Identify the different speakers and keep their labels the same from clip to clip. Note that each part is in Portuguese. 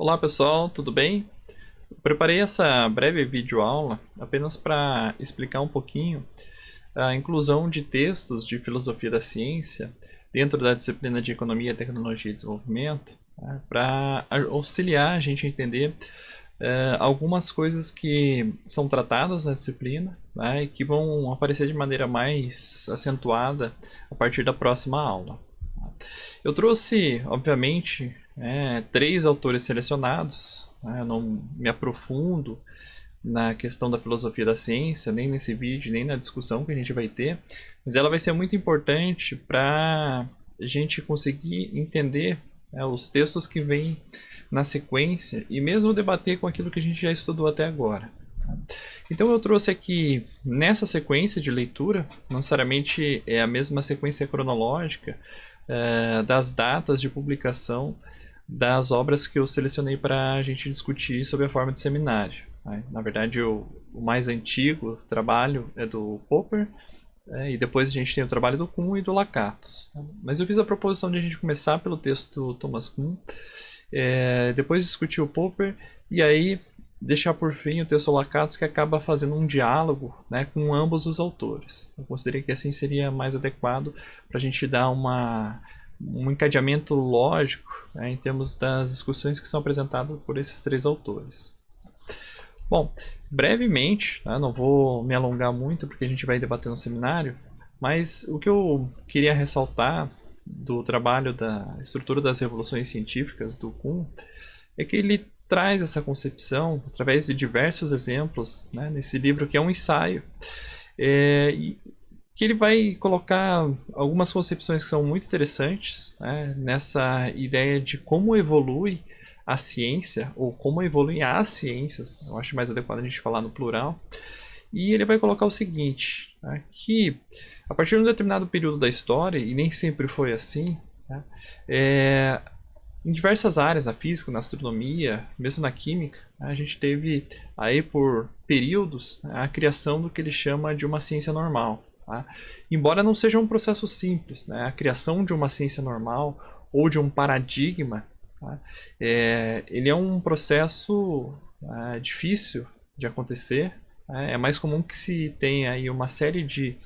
Speaker 1: Olá pessoal, tudo bem? Eu preparei essa breve videoaula apenas para explicar um pouquinho a inclusão de textos de filosofia da ciência dentro da disciplina de Economia, Tecnologia e Desenvolvimento, né, para auxiliar a gente a entender algumas coisas que são tratadas na disciplina, né, e que vão aparecer de maneira mais acentuada a partir da próxima aula. Eu trouxe, obviamente, três autores selecionados. Né? Eu não me aprofundo na questão da filosofia da ciência, nem nesse vídeo, nem na discussão que a gente vai ter, mas ela vai ser muito importante para a gente conseguir entender os textos que vêm na sequência e mesmo debater com aquilo que a gente já estudou até agora. Então eu trouxe aqui, nessa sequência de leitura, não necessariamente é a mesma sequência cronológica das datas de publicação das obras que eu selecionei para a gente discutir sobre a forma de seminário. Na verdade, o mais antigo trabalho é do Popper, e depois a gente tem o trabalho do Kuhn e do Lakatos. Mas eu fiz a proposição de a gente começar pelo texto do Thomas Kuhn, depois discutir o Popper, e aí deixar por fim o texto do Lakatos, que acaba fazendo um diálogo, né, com ambos os autores. Eu considerei que assim seria mais adequado para a gente dar um encadeamento lógico, né, em termos das discussões que são apresentadas por esses três autores. Bom, brevemente, né, não vou me alongar muito porque a gente vai debater no seminário, mas o que eu queria ressaltar do trabalho da estrutura das revoluções científicas do Kuhn é que ele traz essa concepção através de diversos exemplos, né, nesse livro que é um ensaio, que ele vai colocar algumas concepções que são muito interessantes, né, nessa ideia de como evolui a ciência, ou como evoluem as ciências. Eu acho mais adequado a gente falar no plural. E ele vai colocar o seguinte, né, que a partir de um determinado período da história, e nem sempre foi assim, né, em diversas áreas, na física, na astronomia, mesmo na química, a gente teve aí por períodos a criação do que ele chama de uma ciência normal. Tá? Embora não seja um processo simples, né? A criação de uma ciência normal ou de um paradigma, tá? Ele é um processo difícil de acontecer. É mais comum que se tenha aí uma série de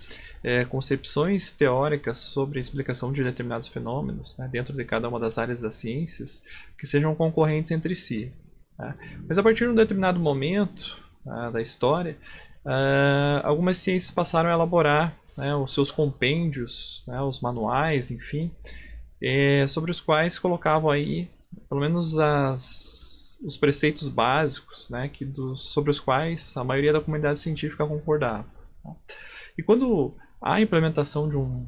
Speaker 1: concepções teóricas sobre a explicação de determinados fenômenos, né, dentro de cada uma das áreas das ciências, que sejam concorrentes entre si. Tá? Mas a partir de um determinado momento da história, algumas ciências passaram a elaborar, né, os seus compêndios, né, os manuais, enfim, sobre os quais colocavam aí, pelo menos os preceitos básicos, né, sobre os quais a maioria da comunidade científica concordava. Tá? E quando há a implementação de um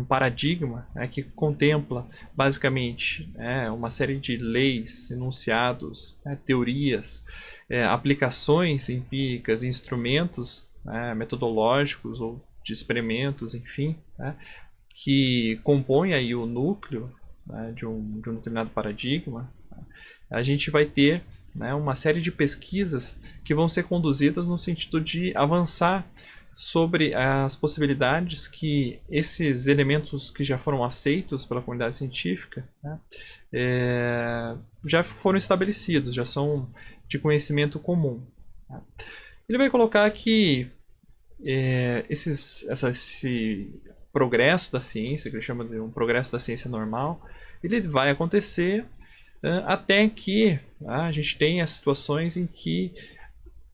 Speaker 1: paradigma, né, que contempla basicamente uma série de leis, enunciados, né, teorias, aplicações empíricas, instrumentos metodológicos ou de experimentos, enfim, né, que compõem aí o núcleo, né, de um determinado paradigma, a gente vai ter, né, uma série de pesquisas que vão ser conduzidas no sentido de avançar sobre as possibilidades que esses elementos que já foram aceitos pela comunidade científica, né, já foram estabelecidos, já são de conhecimento comum. Tá? Ele vai colocar que esse progresso da ciência, que ele chama de um progresso da ciência normal, ele vai acontecer até que a gente tenha situações em que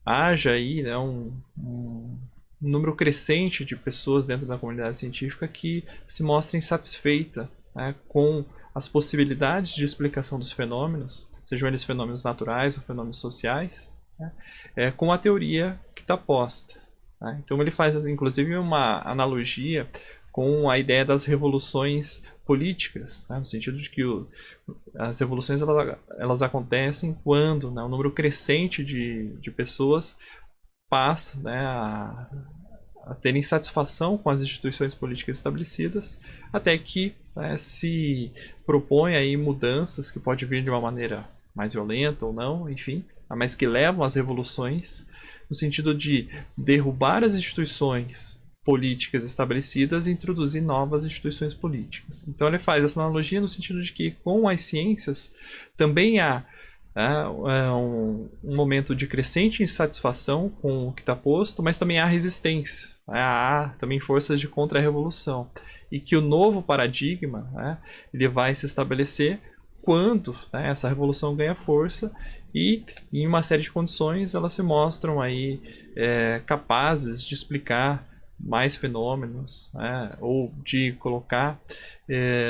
Speaker 1: haja aí, né, um número crescente de pessoas dentro da comunidade científica que se mostrem satisfeitas, né, com as possibilidades de explicação dos fenômenos, sejam eles fenômenos naturais ou fenômenos sociais, né, com a teoria que está posta. Tá? Então ele faz inclusive uma analogia com a ideia das revoluções políticas, né, no sentido de que as revoluções elas acontecem quando, né, um número crescente de pessoas passa, né, a ter insatisfação com as instituições políticas estabelecidas, até que, né, se propõe aí mudanças que pode vir de uma maneira mais violenta ou não, enfim, mas que levam às revoluções no sentido de derrubar as instituições políticas estabelecidas e introduzir novas instituições políticas. Então ele faz essa analogia no sentido de que com as ciências também há É um momento de crescente insatisfação com o que está posto, mas também há resistência, né? Há também forças de contra-revolução. E que o novo paradigma, né, ele vai se estabelecer quando, né, essa revolução ganha força e, em uma série de condições, elas se mostram aí capazes de explicar mais fenômenos, né, ou de colocar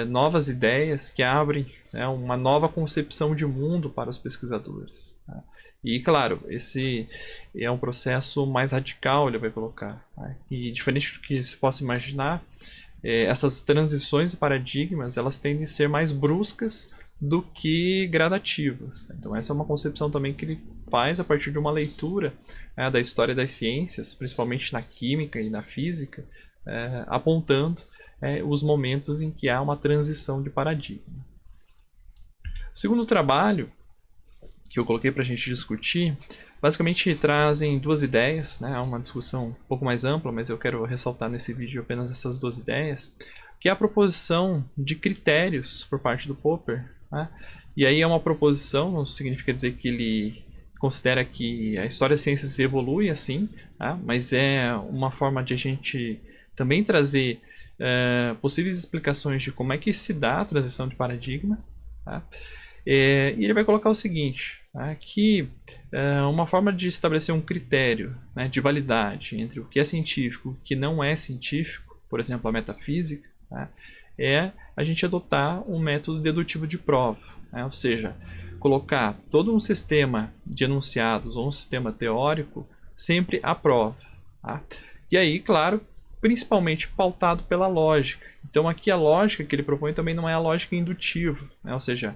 Speaker 1: novas ideias que abrem, né, uma nova concepção de mundo para os pesquisadores, né. E, claro, esse é um processo mais radical, ele vai colocar, né, e diferente do que se possa imaginar, essas transições de paradigmas, elas tendem a ser mais bruscas do que gradativas. Então essa é uma concepção também que ele faz a partir de uma leitura da história das ciências, principalmente na química e na física, apontando os momentos em que há uma transição de paradigma. O segundo trabalho que eu coloquei para a gente discutir, basicamente trazem duas ideias, né? Uma discussão um pouco mais ampla, mas eu quero ressaltar nesse vídeo apenas essas duas ideias, que é a proposição de critérios por parte do Popper, né? E aí é uma proposição, não significa dizer que ele considera que a história das ciências evolui assim, tá? Mas é uma forma de a gente também trazer possíveis explicações de como é que se dá a transição de paradigma, tá? E ele vai colocar o seguinte, tá? Que uma forma de estabelecer um critério, né, de validade entre o que é científico e o que não é científico, por exemplo, a metafísica, tá? É a gente adotar um método dedutivo de prova, né? Ou seja, colocar todo um sistema de enunciados ou um sistema teórico sempre à prova, tá? E aí, claro, principalmente pautado pela lógica. Então aqui a lógica que ele propõe também não é a lógica indutiva, né? Ou seja,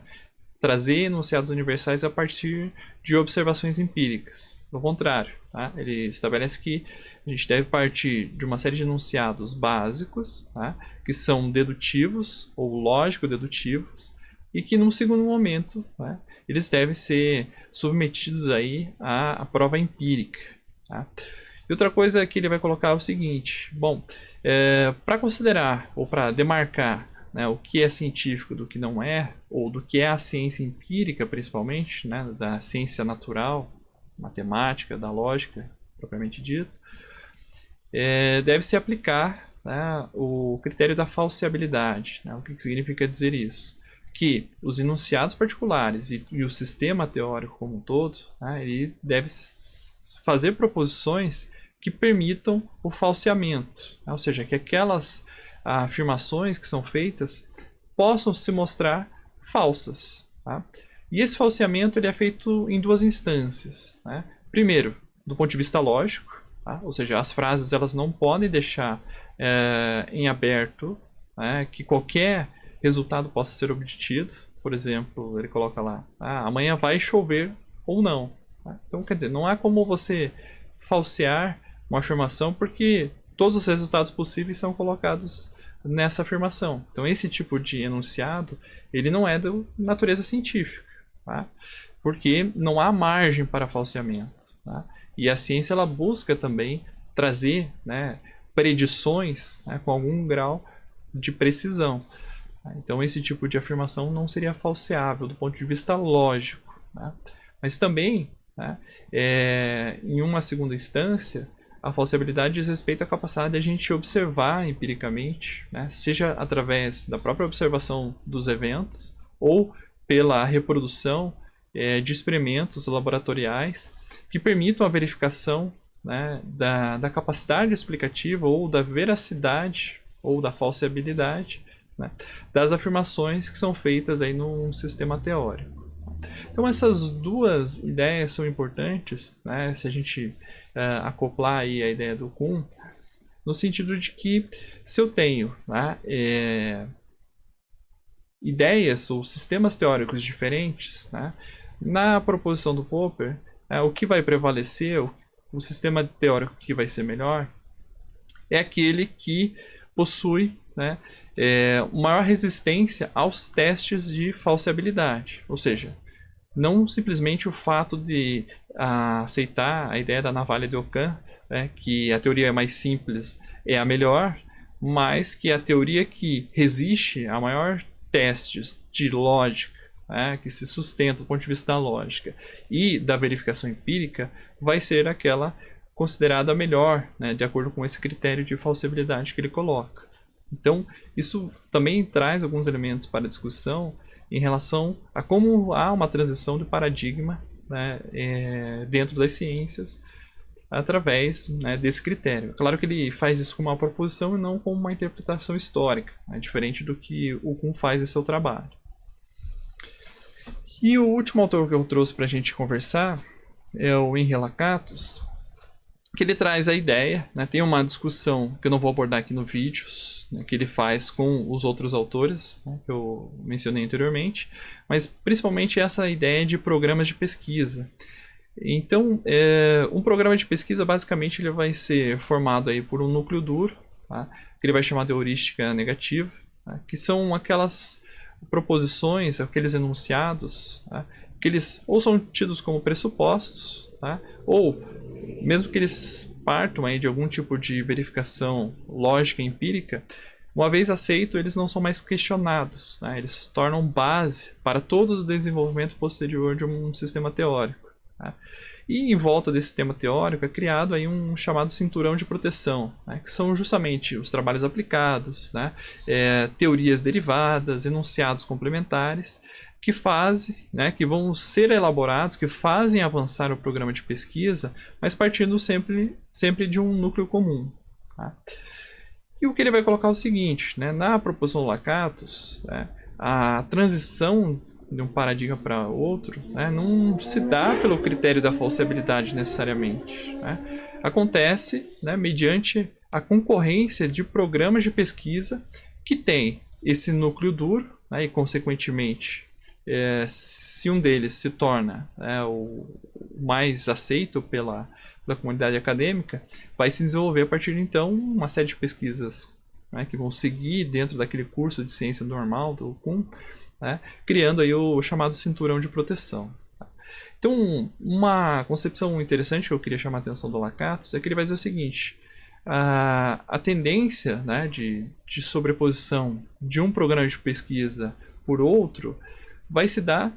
Speaker 1: trazer enunciados universais a partir de observações empíricas. Ao contrário, tá? Ele estabelece que a gente deve partir de uma série de enunciados básicos, tá? Que são dedutivos ou lógico-dedutivos e que, num segundo momento, tá? Eles devem ser submetidos aí à prova empírica, tá? E outra coisa que ele vai colocar é o seguinte: bom, para considerar ou para demarcar, né, o que é científico do que não é, ou do que é a ciência empírica, principalmente, né, da ciência natural, matemática, da lógica, propriamente dito, deve-se aplicar, né, o critério da falseabilidade. Né? O que significa dizer isso? Que os enunciados particulares e o sistema teórico como um todo, né, ele deve fazer proposições que permitam o falseamento, né? Ou seja, que aquelas afirmações que são feitas possam se mostrar falsas, tá? E esse falseamento ele é feito em duas instâncias, né? Primeiro, do ponto de vista lógico, tá? Ou seja, as frases elas não podem deixar em aberto, né, que qualquer resultado possa ser obtido. Por exemplo, ele coloca lá, amanhã vai chover ou não, tá? Então, quer dizer, não há como você falsear uma afirmação porque todos os resultados possíveis são colocados nessa afirmação. Então esse tipo de enunciado ele não é de natureza científica, tá? Porque não há margem para falseamento, tá? E a ciência ela busca também trazer, né, predições, né, com algum grau de precisão, tá? Então esse tipo de afirmação não seria falseável do ponto de vista lógico, tá? Mas também, né, em uma segunda instância, a falseabilidade diz respeito à capacidade de a gente observar empiricamente, né, seja através da própria observação dos eventos ou pela reprodução de experimentos laboratoriais que permitam a verificação, né, da capacidade explicativa ou da veracidade ou da falseabilidade, né, das afirmações que são feitas aí num sistema teórico. Então essas duas ideias são importantes, né, se a gente acoplar aí a ideia do Kuhn, no sentido de que se eu tenho, né, ideias ou sistemas teóricos diferentes, né, na proposição do Popper, o que vai prevalecer, o sistema teórico que vai ser melhor, é aquele que possui, né, maior resistência aos testes de falseabilidade, ou seja, não simplesmente o fato de aceitar a ideia da navalha de Ockham, né, que a teoria mais simples é a melhor, mas que a teoria que resiste a maior testes de lógica, né, que se sustenta do ponto de vista da lógica e da verificação empírica, vai ser aquela considerada melhor, né, de acordo com esse critério de falsibilidade que ele coloca. Então, isso também traz alguns elementos para a discussão em relação a como há uma transição de paradigma, né, dentro das ciências através, né, desse critério. Claro que ele faz isso com uma proposição e não com uma interpretação histórica, né, diferente do que o Kuhn faz em seu trabalho. E o último autor que eu trouxe para a gente conversar é o Henri Lakatos, que ele traz a ideia, né, tem uma discussão que eu não vou abordar aqui no vídeo, né, que ele faz com os outros autores, né, que eu mencionei anteriormente, mas principalmente essa ideia de programas de pesquisa. Então, um programa de pesquisa, basicamente, ele vai ser formado aí por um núcleo duro, tá, que ele vai chamar de heurística negativa, tá, que são aquelas proposições, aqueles enunciados, tá, que eles ou são tidos como pressupostos, tá, ou mesmo que eles partam aí de algum tipo de verificação lógica empírica, uma vez aceito, eles não são mais questionados, né, eles se tornam base para todo o desenvolvimento posterior de um sistema teórico. Tá? E em volta desse sistema teórico é criado aí um chamado cinturão de proteção, né, que são justamente os trabalhos aplicados, né, teorias derivadas, enunciados complementares, que fazem, né, que vão ser elaborados, que fazem avançar o programa de pesquisa, mas partindo sempre de um núcleo comum. Tá? E o que ele vai colocar é o seguinte, né, na proposição do Lakatos, né, a transição de um paradigma para outro, né, não se dá pelo critério da falsibilidade necessariamente. Né? Acontece, né, mediante a concorrência de programas de pesquisa que tem esse núcleo duro, né, e consequentemente, se um deles se torna, né, o mais aceito pela comunidade acadêmica, vai se desenvolver a partir de então uma série de pesquisas, né, que vão seguir dentro daquele curso de ciência normal do Kuhn, né, criando aí o chamado cinturão de proteção. Então, uma concepção interessante que eu queria chamar a atenção do Lakatos é que ele vai dizer o seguinte: a tendência, né, de sobreposição de um programa de pesquisa por outro vai se dar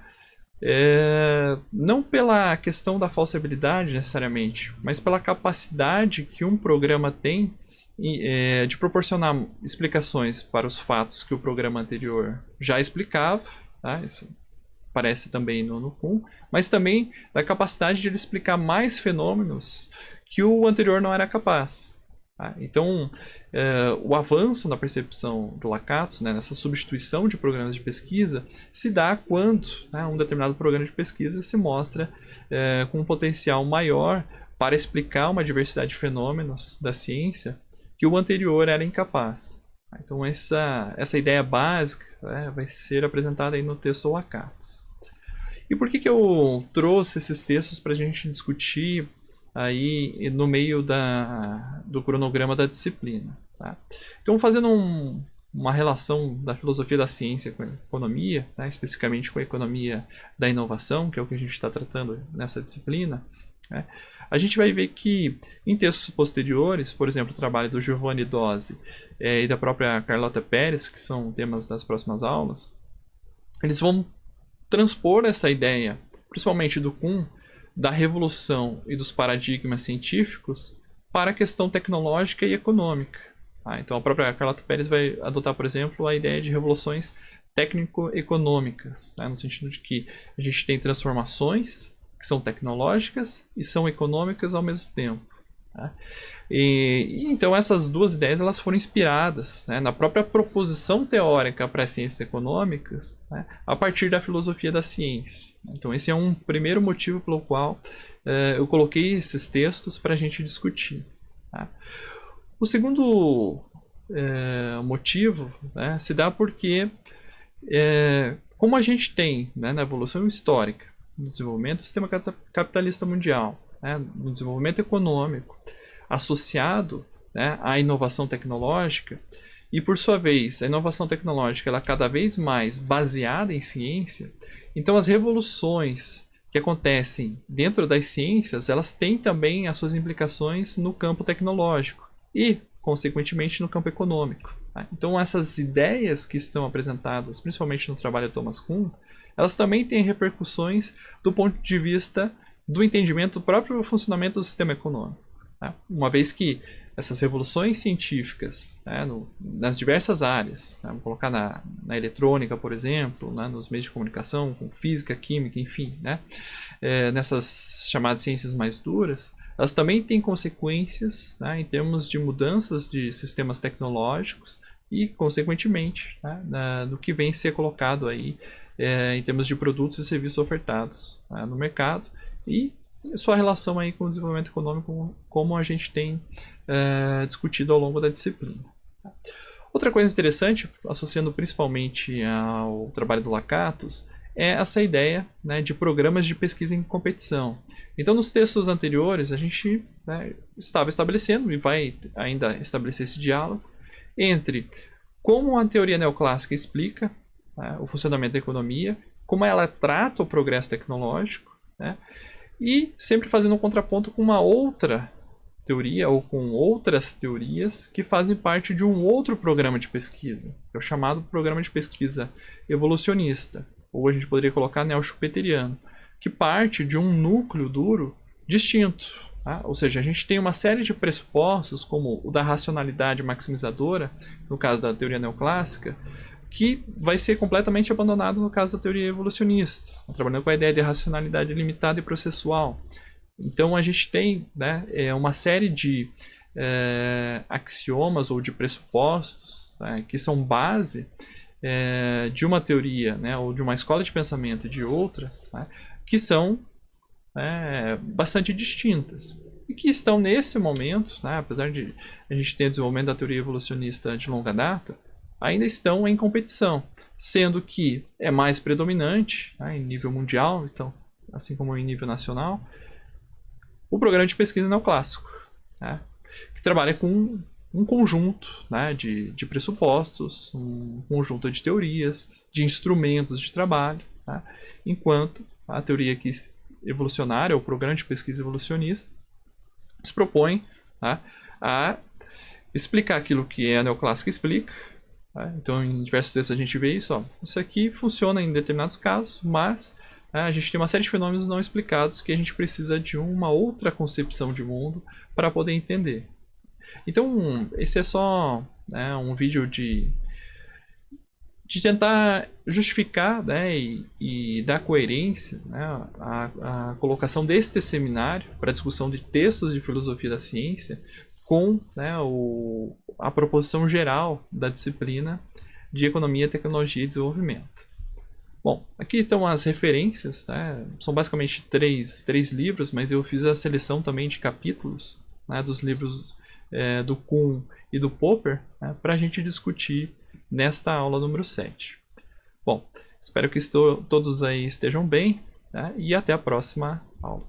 Speaker 1: não pela questão da falsibilidade necessariamente, mas pela capacidade que um programa tem de proporcionar explicações para os fatos que o programa anterior já explicava, tá? Isso aparece também no Kuhn, mas também da capacidade de ele explicar mais fenômenos que o anterior não era capaz. Tá? Então, o avanço na percepção do Lakatos, né, nessa substituição de programas de pesquisa, se dá quando, né, um determinado programa de pesquisa se mostra com um potencial maior para explicar uma diversidade de fenômenos da ciência que o anterior era incapaz. Então essa ideia básica, né, vai ser apresentada aí no texto do Lakatos. E por que eu trouxe esses textos para a gente discutir aí no meio do cronograma da disciplina? Tá? Então, fazendo uma relação da filosofia da ciência com a economia, tá? Especificamente com a economia da inovação, que é o que a gente está tratando nessa disciplina, né? A gente vai ver que em textos posteriores, por exemplo, o trabalho do Giovanni Dose e da própria Carlota Pérez, que são temas das próximas aulas, eles vão transpor essa ideia, principalmente do Kuhn, da revolução e dos paradigmas científicos para a questão tecnológica e econômica. Tá? Então a própria Carlota Pérez vai adotar, por exemplo, a ideia de revoluções técnico-econômicas, né? No sentido de que a gente tem transformações que são tecnológicas e são econômicas ao mesmo tempo. Tá? Então essas duas ideias elas foram inspiradas, né, na própria proposição teórica para as ciências econômicas, né, a partir da filosofia da ciência. Então esse é um primeiro motivo pelo qual eu coloquei esses textos para a gente discutir. Tá? O segundo motivo, né, se dá porque como a gente tem, né, na evolução histórica, no desenvolvimento do sistema capitalista mundial, né, no desenvolvimento econômico, associado, né, à inovação tecnológica, e por sua vez, a inovação tecnológica ela é cada vez mais baseada em ciência, então as revoluções que acontecem dentro das ciências, elas têm também as suas implicações no campo tecnológico e, consequentemente, no campo econômico. Tá? Então essas ideias que estão apresentadas, principalmente no trabalho de Thomas Kuhn, elas também têm repercussões do ponto de vista do entendimento do próprio funcionamento do sistema econômico. Tá? Uma vez que essas revoluções científicas, né, nas diversas áreas, né, vamos colocar na eletrônica, por exemplo, né, nos meios de comunicação, com física, química, enfim, né, nessas chamadas ciências mais duras, elas também têm consequências, né, em termos de mudanças de sistemas tecnológicos e, consequentemente, né, do que vem ser colocado aí em termos de produtos e serviços ofertados, né, no mercado e sua relação aí com o desenvolvimento econômico, como a gente tem discutido ao longo da disciplina. Outra coisa interessante, associando principalmente ao trabalho do Lakatos, é essa ideia, né, de programas de pesquisa em competição. Então, nos textos anteriores, a gente, né, estava estabelecendo e vai ainda estabelecer esse diálogo entre como a teoria neoclássica explica, né, o funcionamento da economia, como ela trata o progresso tecnológico, né, e sempre fazendo um contraponto com uma outra teoria ou com outras teorias que fazem parte de um outro programa de pesquisa, que é o chamado programa de pesquisa evolucionista, ou a gente poderia colocar neo-schumpeteriano, que parte de um núcleo duro distinto. Tá? Ou seja, a gente tem uma série de pressupostos, como o da racionalidade maximizadora, no caso da teoria neoclássica, que vai ser completamente abandonado no caso da teoria evolucionista, trabalhando com a ideia de racionalidade limitada e processual. Então a gente tem, né, uma série de axiomas ou de pressupostos, né, que são base de uma teoria, né, ou de uma escola de pensamento e de outra, né, que são bastante distintas e que estão nesse momento, né, apesar de a gente ter o desenvolvimento da teoria evolucionista de longa data, ainda estão em competição, sendo que é mais predominante, né, em nível mundial, então, assim como em nível nacional, o programa de pesquisa neoclássico, né, que trabalha com um conjunto, né, de pressupostos, um conjunto de teorias, de instrumentos de trabalho, tá, enquanto a teoria evolucionária, o programa de pesquisa evolucionista, se propõe, tá, a explicar aquilo que a neoclássica explica. Tá? Então, em diversos textos a gente vê isso. Ó, isso aqui funciona em determinados casos, mas a gente tem uma série de fenômenos não explicados que a gente precisa de uma outra concepção de mundo para poder entender. Então, esse é só, né, um vídeo de tentar justificar, né, e dar coerência, né, à colocação deste seminário para discussão de textos de filosofia da ciência com, né, a proposição geral da disciplina de Economia, Tecnologia e Desenvolvimento. Bom, aqui estão as referências, né? São basicamente três livros, mas eu fiz a seleção também de capítulos, né, dos livros do Kuhn e do Popper, né, para a gente discutir nesta aula número 7. Bom, espero que todos aí estejam bem, né, e até a próxima aula.